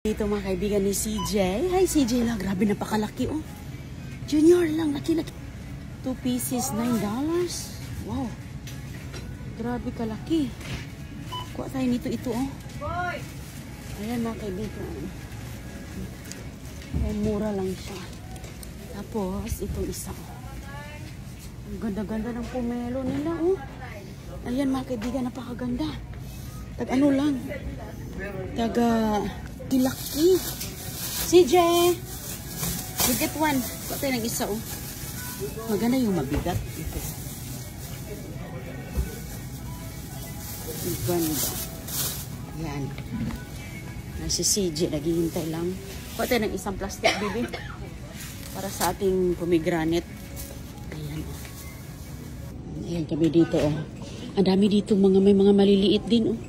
Dito mga kaibigan ni CJ. Hi CJ lang, grabe napakalaki oh. Junior lang, laki-laki. 2 pieces, $9. Wow. Grabe kalaki. Kuha tayo nito ito oh. Ayan mga kaibigan. Ay, mura lang siya. Tapos, itong isa oh. Ang ganda-ganda ng pomelo nila oh. Ayan mga kaibigan, napakaganda. Tag ano lang. Taga laki. CJ! You get one. Patay ng isa oh. Maganda yung mabigat. Ito. Ganda. Yan. Si CJ, naghihintay lang. Patay ng isang plastic, baby. Para sa ating pomegranate. Ayan oh. Ayan kami dito oh. Ang dami dito may mga maliliit din oh.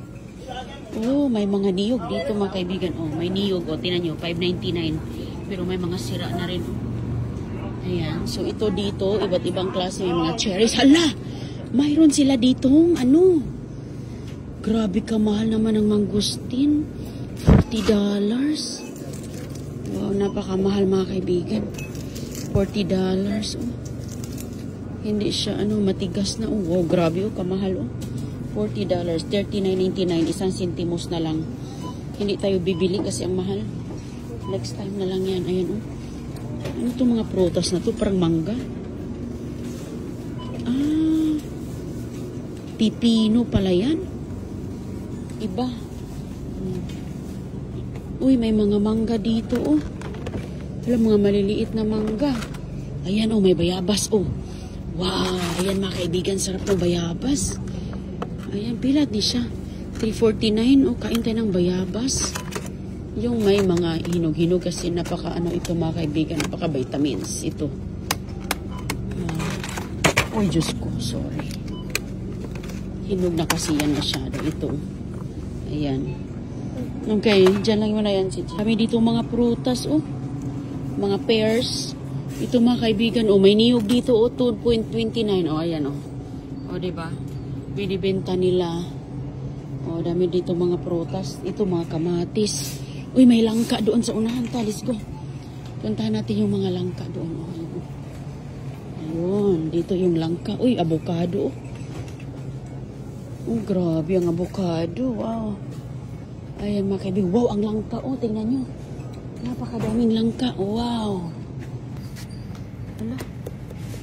Oh, may mga niyog dito mga kaibigan. Oh, may niyog. Oh, tinan nyo, $5.99. Pero may mga sira na rin. Oh. Ayan. So, ito dito, iba't ibang klase. May mga cherries. Hala! Mayroon sila ditong, ano? Grabe kamahal naman ang mangustin. $40. Wow, napakamahal mga kaibigan. $40. Oh. Hindi siya, matigas na. Oh, wow, grabe. Oh, kamahal. Oh. $40, $39.99, 1 centimos na lang. Hindi tayo bibili kasi ang mahal. Next time na lang yan. Ayan oh. Ano itong mga prutas na to? Parang mangga. Ah, pipino pala yan. Iba. Uy, may mga mangga dito oh. Wala mga maliliit na mangga. Ayan oh, may bayabas oh. Wow, ayan mga kaibigan, sarap ng bayabas. Ayan, pila di siya. $3.49. O, kain tayo ng bayabas. Yung may mga hinog-hinog kasi napaka ito mga kaibigan. Napaka vitamins ito. Uy, Diyos ko. Sorry. Hinog na kasi yan masyado. Ito. Ayan. Okay, dyan lang mo na yan. Kami dito mga prutas. Oh. Mga pears. Ito mga kaibigan. Oh, may niyog dito. Oh, $2.29. Oh, ayan. Oh, oh diba? Binibenta nila. O, dami dito mga prutas. Ito mga kamatis. Uy, may langka doon sa unahan. Let's go. Puntahan natin yung mga langka doon. O, ayun. Dito yung langka. Uy, avocado. Oh, grabe ang avocado. Wow. Ayan mga kaibigan. Wow, ang langka. O, tingnan nyo. Napakadaming langka. Wow. Hala.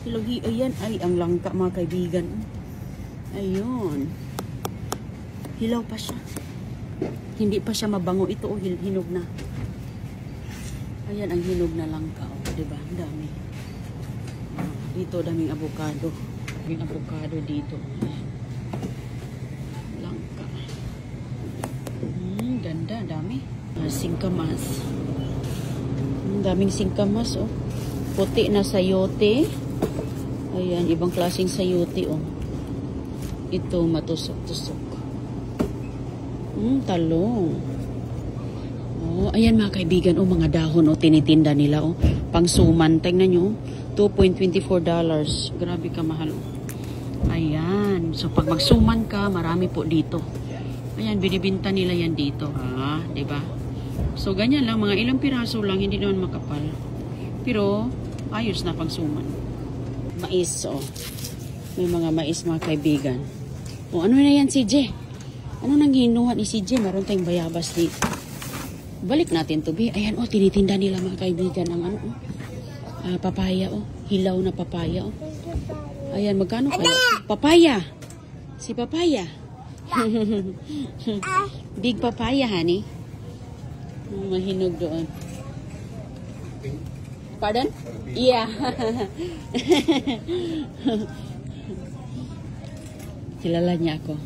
Hilogi. Ayan. Ay, ang langka mga kaibigan. Ayun. Hilaw pa siya. Hindi pa siya mabango. Ito, oh, hinog na. Ayan, ang hinog na langka. Oh, diba? Ang dami. Dito, daming avocado. Daming avocado dito. Ayan. Langka. Ganda, dami. Singkamas. Daming singkamas, oh. Puti na sayote. Ayan, ibang klaseng sayote, oh. Ito, matusok-tusok. Talong. Oh, ayan mga kaibigan. Oh, mga dahon. Oh, tinitinda nila. Oh, pangsuman. Tingnan nyo. $2.24. Grabe ka mahal. Oh. Ayan. So, pag magsuman ka, marami po dito. Ayan, binibinta nila yan dito. Ah, diba? So, ganyan lang. Mga ilang piraso lang. Hindi naman makapal. Pero, ayos na pangsuman. Mais, oh. May mga mais mga kaibigan. O, ano na yan, CJ? Ano nang ginuha ni CJ? Meron tayong bayabas dito. Balik natin to, be. Ayan, oh, tinitinda nila mga kaibigan ang papaya, oh. Hilaw na papaya, oh. Ayan, magkano kayo? Papaya. Si papaya. Big papaya, honey. Mahinog doon. Pardon? Yeah. Kilala niya ako.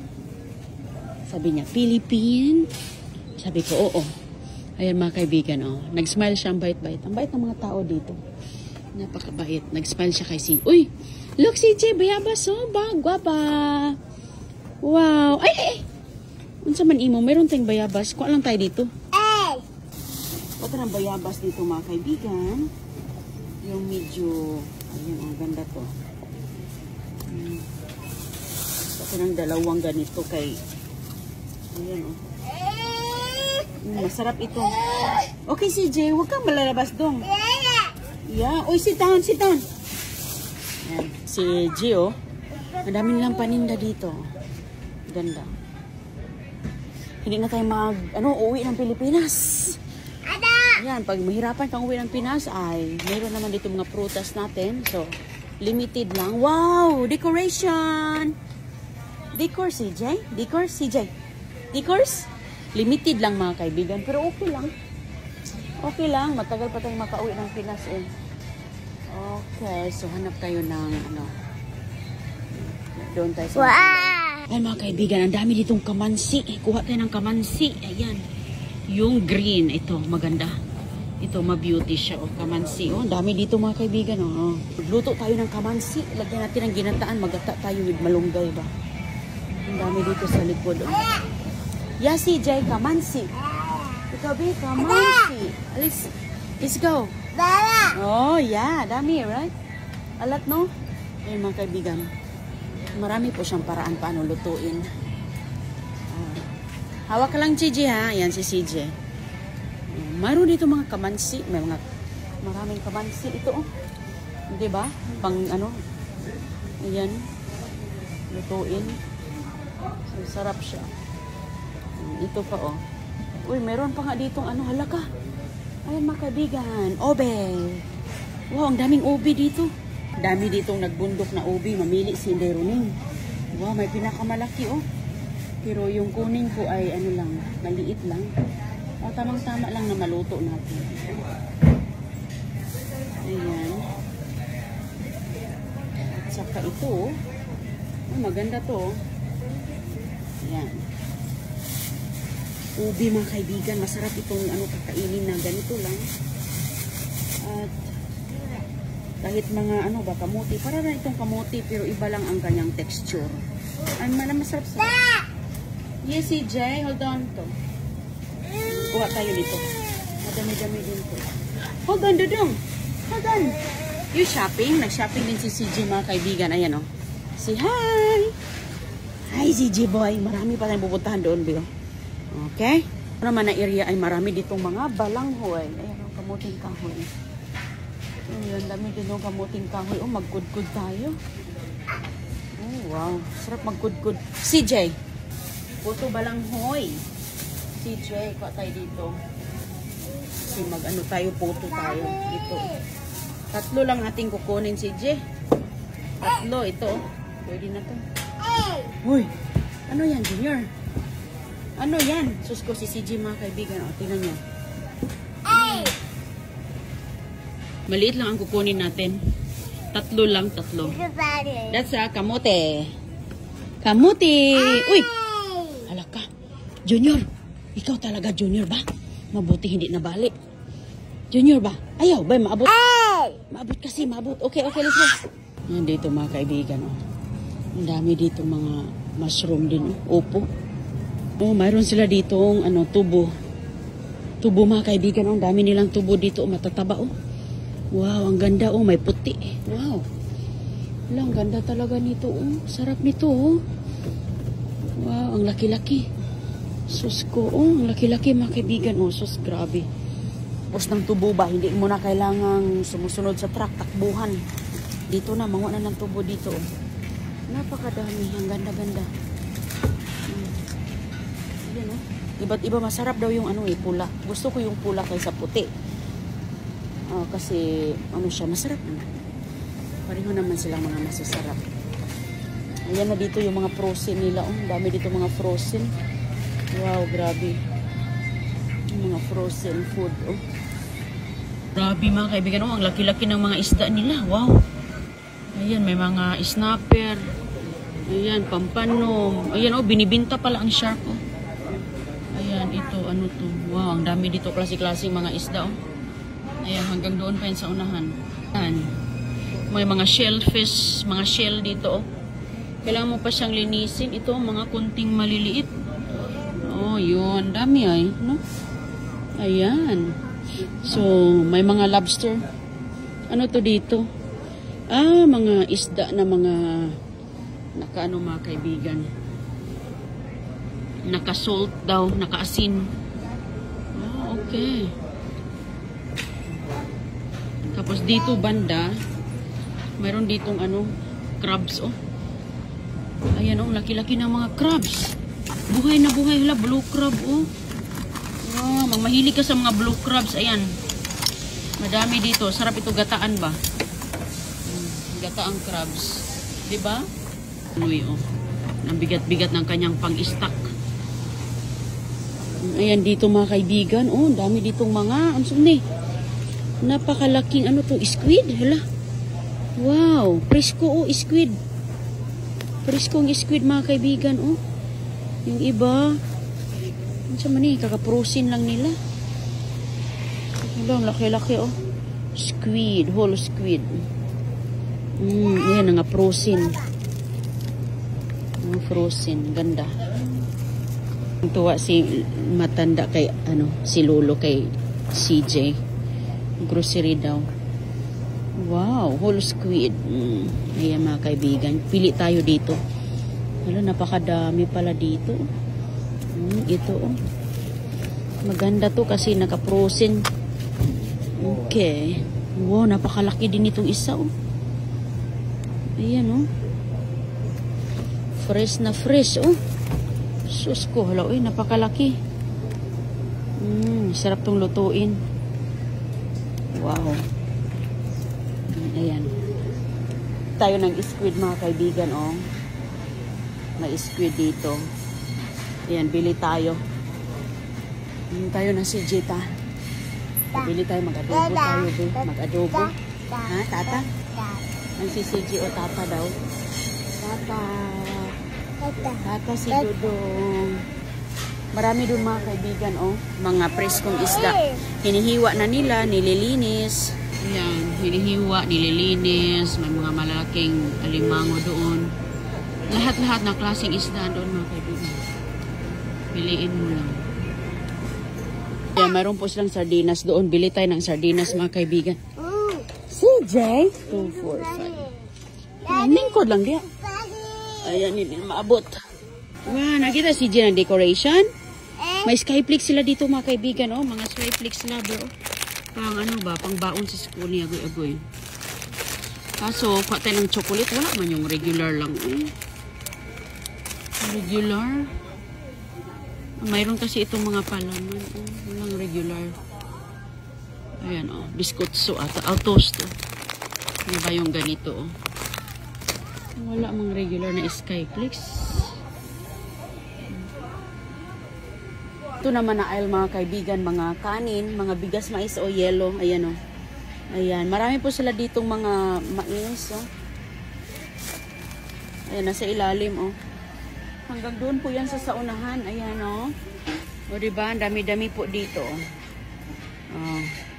Sabi niya, Philippine. Sabi ko, oo. Ayan mga kaibigan, oh. Nag-smile siya, ang bait-bait. Ang bait ng mga tao dito. Napakabait. Nag-smile siya kay CJ. Uy! Look, CJ, bayabas, oh. Gwapa. Wow. Ay! Unsa man imo? Meron tayong bayabas. Kuha lang tayo dito. Ito ng bayabas dito mga kaibigan. Yung medyo, ayun, ang ganda to. Ito ng dalawang ganito kay, ayan oh. Masarap ito. Okay, CJ, huwag kang malalabas dong. Yeah. Uy, sit down, sit down. Yan. Si Gio, ang dami nilang paninda dito. Ganda. Hindi na tayo uuwi ng Pilipinas. Yan, pag mahirapan kang uwi ng Pinas, ay mayroon naman dito mga prutas natin. So, limited lang. Wow! Decoration! Decor, CJ? Decor, CJ? Decors? Limited lang mga kaibigan. Pero okay lang. Okay lang. Matagal pa tayong makauwi ng Pinas eh. Okay. So, hanap tayo ng doon tayo sa ay mga kaibigan, ang dami ditong kamansi. Kuha tayo ng kamansi. Ayan. Yung green. Ito, maganda. Ito, ma-beauty siya. Oh, kamansi. Oh, ang dami dito mga kaibigan. Oh. Luto tayo ng kamansi. Lagyan natin ng ginataan. Magata tayo with malunggay ba. Ang dami dito sa likod. Oh. Yeah, CJ, kamansi. Ikaw, B, kamansi. Let's go. Oh, yeah. Dami, right? Alat, no? Ayun mga kaibigan. Marami po siyang paraan paano lutuin. Hawak ka lang, CJ, ha? Ayan si CJ. Mayroon dito mga kamansi. May maraming kamansi. Ito, oh. Diba? Pang, ayan. Lutuin. So, sarap siya. Ito pa, oh. Uy, meron pa nga ditong halaka. Ayan, mga kaibigan. Obe. Wow, ang daming obe dito. Dami ditong nagbundok na obe. Mamili si Inday Roning. Wow, may pinakamalaki, oh. Pero yung kuning ko ay lang, maliit lang. O, tamang-tama lang na maluto natin. Ayan. At saka ito, oh, maganda to. Ayan. Ubi mga kaibigan, masarap itong kakainin na ganito lang. At kahit mga kamuti, para na itong kamuti pero iba lang ang kanyang texture. Ay, masarap sa. Yes, CJ, hold on to. Kuha tayo dito. Madami-dami din to. Hold on, Dudong. Hold on. You shopping? Nag-shopping din si CJ mga kaibigan. Ayan, oh. Say hi. Hi, CJ boy. Marami pa tayong pupuntahan doon, Bill. Okay? Ano naman na area ay marami ditong mga balanghoy. Ayan, ang kamuting kahoy. Ayan, dami din yung kamuting kahoy. Oh, mag-good-good tayo. Oh, wow. Sarap mag-good-good. CJ. Puto balanghoy. CJ, kuha tayo dito. Kasi tayo, puto tayo. Dito. 3 lang ating kukunin, CJ. 3, ito. Pwede na to. Uy, ano yan, Junior? Ano yan? Sus ko si CJ mga kaibigan. O, tingnan nyo. Maliit lang ang kukunin natin. 3 lang, 3. That's kamote. Kamote! Uy! Halaka. Junior! Ikaw talaga, Junior ba? Mabuti hindi nabalik. Junior ba? Ayaw ba? Maabot? Maabot kasi, maabot. Okay, let's go. Yan dito mga kaibigan. Oh. Ang dami dito mga mushroom din. Oh. Opo. Oh, mayroon sila ditong tubo. Tubo mga kaibigan. Oh. Ang dami nilang tubo dito. Oh, matataba. Oh. Wow, ang ganda. Oh, may puti. Wow. Wala, ang ganda talaga nito. Oh. Sarap nito. Oh. Wow, ang laki-laki. Sus ko. Oh, ang laki-laki mga kaibigan. Oh, sus, grabe. Tapos ng tubo ba? Hindi mo na kailangang sumusunod sa truck, takbuhan. Dito na, manguha na ng tubo dito. Oh. Napakadami. Ang ganda-ganda. Yan, oh. Iba't iba masarap daw yung pula. Gusto ko yung pula kaysa puti. Kasi siya, masarap naman. Pareho naman silang mga masasarap. Ayan na dito yung mga frozen nila. Oh, dami dito mga frozen. Wow, grabe. Yung mga frozen food. Oh. Grabe mga kaibigan. Oh, ang laki-laki ng mga isda nila. Wow. Ayan, may mga snapper. Ayan, pampanom. Ayan, oh, binibinta pala ang shark. Oh. Ayan, ito, to. Wow, ang dami dito klase-klase mga isda. Oh. Ayan, hanggang doon pa yun sa unahan. Ayan. May mga shellfish, mga shell dito. Oh. Kailangan mo pa siyang linisin. Ito, mga kunting maliliit. Oh, yun. Dami ay. No? Ayan. So, may mga lobster. Ano to dito? Mga isda na mga mga kaibigan. Naka-salt daw, naka-asin. Okay. Tapos dito banda, mayroon ditong ano, crabs oh. Ayan oh, laki-laki ng mga crabs. Buhay na buhay, hala, blue crab oh. Wow, mahilig ka sa mga blue crabs, ayan. Madami dito, sarap ito gataan ba? Gataang crabs, 'di ba? Uy oh. Ang bigat-bigat ng kanyang pang-stock. Ayan dito mga kaibigan, oh, dami ditong mga, ano ni? Napakalaking ano to, squid, hala. Wow, presko oh, squid. Preskong squid mga kaibigan oh. Yung iba, ano sa mani, kakaprosin lang nila. Hala, laki-laki oh. Squid, whole squid. Ayan nga frozen. Frozen, ganda. Tuwa si matanda kay ano, si lolo kay CJ. Grocery daw. Wow, whole squid. Ayan mga kaibigan, pili tayo dito. Wala, napakadami pala dito. Ito oh. Maganda to kasi naka-frozen. Okay. Wow, napakalaki din itong isa oh. Ayan oh. Fresh na fresh oh. Sus ko, hala, uy, napakalaki. Sarap tong lutuin. Wow. Ayan. Tayo ng squid mga kaibigan oh. May squid dito. Ayan, bili tayo. Tayo na si Jita. Bili tayo, mag-adobo tayo, be. Mag-adobo. Ha, tata? Ang si CJ o tata daw. Tata. Tata si Dudong. Marami doon mga kaibigan, oh. Mga preskong isda. Hinihiwa na nila, nililinis. Ayan, hinihiwa, nililinis. May mga malalaking alimango doon. Lahat-lahat na klaseng isda doon mga kaibigan. Piliin mo lang. Ayan, mayroon po silang sardinas doon. Bili tayo ng sardinas mga kaibigan. CJ? 245. Ningkod lang dia. Ayan, hindi maabot. Wow, nakita si Jen ang decoration. May skyflakes sila dito mga kaibigan, oh. Mga skyflakes lover, oh. Pang ano ba, pang baon sa school ni agoy-agoy. Kaso, kuha tayo ng chocolate. Wala man yung regular lang, eh. Regular? Mayroon kasi itong mga palaman, oh. Walang regular. Ayan, oh. Biscuitso ata. Toast, oh. Diba yung ganito, oh. Wala mang regular na skyflakes. Ito naman na aisle mga kaibigan, mga kanin, mga bigas, mais o yelo. Ayan o. Ayan. Marami po sila ditong mga mais o. Ayan, nasa ilalim o. Hanggang doon po yan sa saunahan. Ayan o. O diba, ang dami-dami po dito o.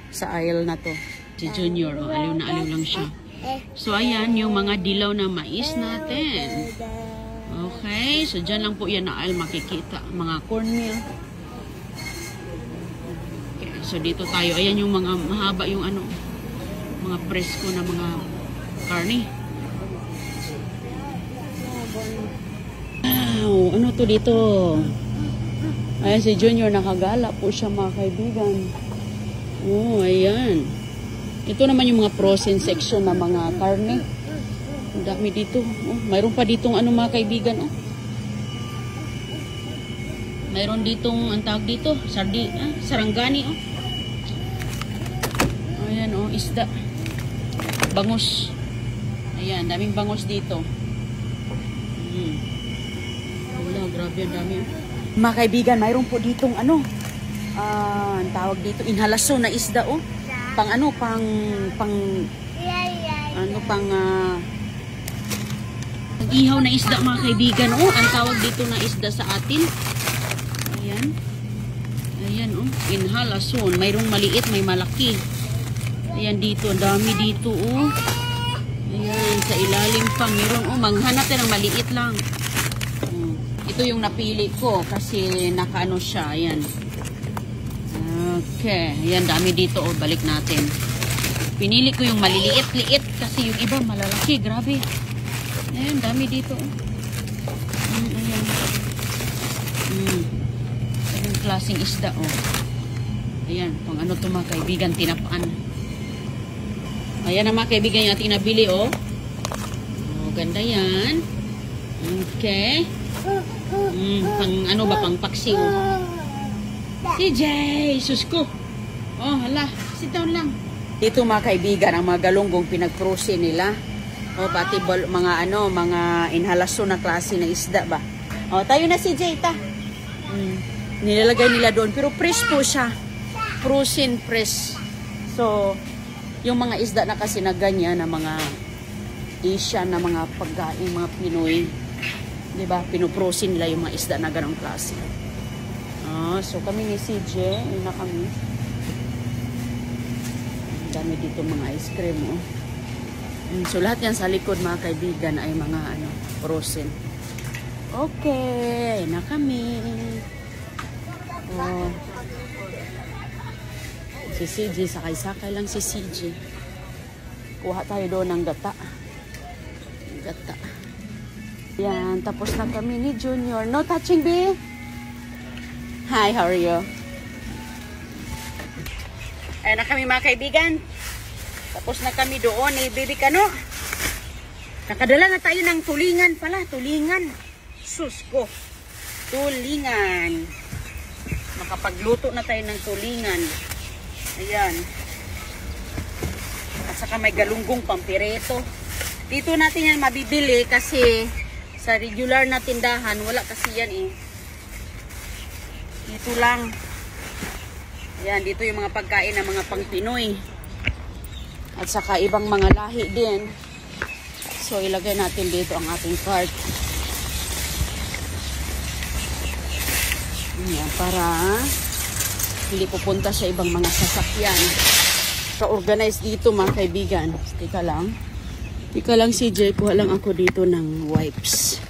Sa aisle na to. Si Junior o. Aliw na aliw lang siya. So ayan, yung mga dilaw na mais natin. Okay, so dyan lang po yan na aisle makikita. Mga cornmeal. So dito tayo, ayan yung mga mahaba yung ano, mga presko na mga karne. Wow, ano to dito? Ayan si Junior, nakagala po siya mga kaibigan. Oh, ayan. Ito naman yung mga frozen section na mga karne. Ang dami dito. Oh, mayroon pa ditong ano mga kaibigan, oh. Mayroon ditong, ang tawag dito, saranggani, oh. Ayan oh, isda. Bangus. Ayan, daming bangus dito. Wala, grabe ang dami. Mga kaibigan, mayroon po ditong ano, ang tawag dito, inhalasyon na isda oh. Pang ano, pang ihaw na isda mga kaibigan oh. Ang tawag dito na isda sa atin. Ayan. Ayan oh, inhalasyon. Mayroong maliit, may malaki. Ayan dito, ang dami dito oh. Ayan, sa ilalim pa meron oh, manghanap tayo ng maliit lang. Ito yung napili ko kasi nakaano siya, ayan. Okay, ayan, dami dito oh, balik natin. Pinili ko yung maliliit-liit kasi yung iba malalaki, grabe. Ayan, dami dito oh. Ayan. Anong klaseng isda oh. Ayan, kung ano to mga kaibigan, tinapaan. Ayan ang mga kaibigan yung ating nabili, oh. Oh, ganda yan. Okay. Pang ano ba, pang paksi, oh. CJ, sus ko. Oh, hala, sit down lang. Dito mga kaibigan, ang mga galunggong pinag-frozen nila. O, pati mga ano, mga inhalasyon na klase ng isda ba. O, tayo na si Jay, ta. Nilalagay nila doon. Pero fresh po siya. Frozen, fresh. So, yung mga isda na kasi na ganyan, na mga Asian, na mga pagkain, mga Pinoy. Diba? Pinufrozen nila yung mga isda na ganong klase. So, kami ni CJ, yun na kami. Dami dito mga ice cream, oh. So, lahat yan sa likod, mga kaibigan, ay mga, ano, frozen. Okay, na kami. Oh. Si CJ, sakay-sakay lang si CJ. Kuha tayo doon ng gata. Gata. Yan, tapos na kami ni Junior. No touching, B? Hi, how are you? Ayan na kami, mga kaibigan. Tapos na kami doon eh, baby kano. Nakadala na tayo ng tulingan pala, tulingan. Sus ko. Tulingan. Makapagluto na tayo ng tulingan. Ayan. At saka may galunggong pampireto. Dito natin yan mabibili kasi sa regular na tindahan, wala kasi yan eh. Dito lang. Ayan, dito yung mga pagkain ng mga pang Pinoy. At saka ibang mga lahi din. So, ilagay natin dito ang ating cart. Ayan, para hindi pupunta sa ibang mga sasakyan. Ka-organize dito, mga kaibigan. Tika lang. Tika lang, CJ. Kuha lang ako dito ng wipes.